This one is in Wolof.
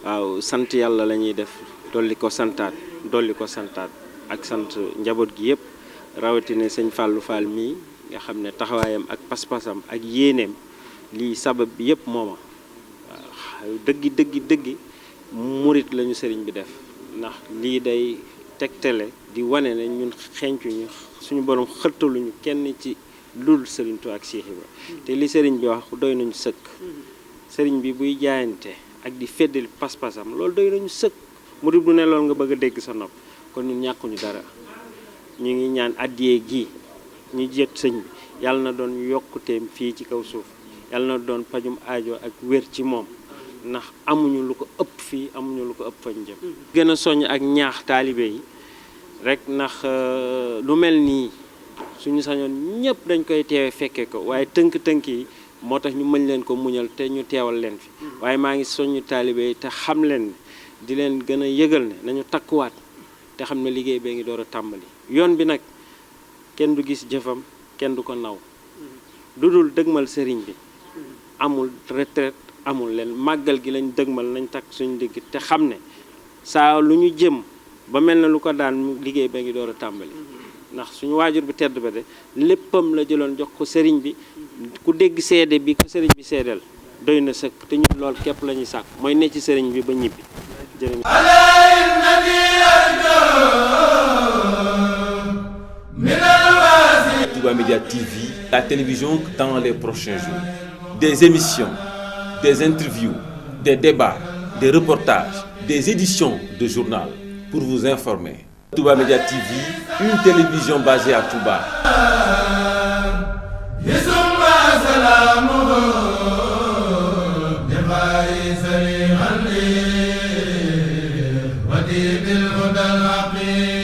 waaw sant yàlla la ñuy def dolli ko santaat ak sant njaboot gi yëpp rawatina sëñ Fallou Fall mii nga xam ne taxawaayam ak pas-pasam ak yéeneem lii sabab bi yëpp mooma waaw dëggi murit lañu sëriñ bi def ndax lii day tegtale di wane ne ñun xencuñu suñu borom xëttaluñu kenn ci lul sëriñ Tuubaa ak Cheikh Ibra te li sëriñ bi wax doy nañu sëkk sëriñ bi buy jaayante ak di feddali pas-pasam loolu doy nañu sëkk murit bu ne loolu nga bëgg a dégg sa nopp kon ñun ñàkkuñu dara ñu ngi ñaan addiyee gi ñu jët sëñ bi yàlla na doon yokkuteem fii ci kaw suuf yàlla na doon pajum aajo ak wér ci moom ndax amuñu lu ko ëpp fii amuñu lu ko ëpp fañ jëm gën a soññ ak ñaax taalibe yi rek ndax lu mel nii suñu sañoon ñëpp dañ koy teewe fekke ko waaye tënk-tënk yi moo tax ñu mën leen ko muñal te ñu teewal leen fi waaye maa ngi soññu taalibe yi te xam leen di leen gën a yëgal ne nañu takkuwaat te xam ne liggéey bee ngi door a tàmbali yoon bi nag kenn du gis jëfam kenn du ko naw du dul dëgmal sëriñ bi amul retraite amul leen màggal gi lañ dëgmal nañ takk suñu digg te xam ne saa lu ñu jëm ba mel na lu ko daan liggéey bee ngi door a tàmbali ndax suñu waajur bu tedd ba de léppam la jëloon jox ko sëriñ bi ku dégg seede bi ko sëriñ bi seedeel doy na sëkk te ñun lool képp la ñuy sàkk mooy ne ci sëriñ bi ba ñibbi jërëjëf. Touba Média TV, la télévision dans les prochains jours. Des émissions, des interviews, des débats, des reportages, des éditions de journal pour vous informer. Touba Média TV, une télévision basée à Touba. بالهدى العقيم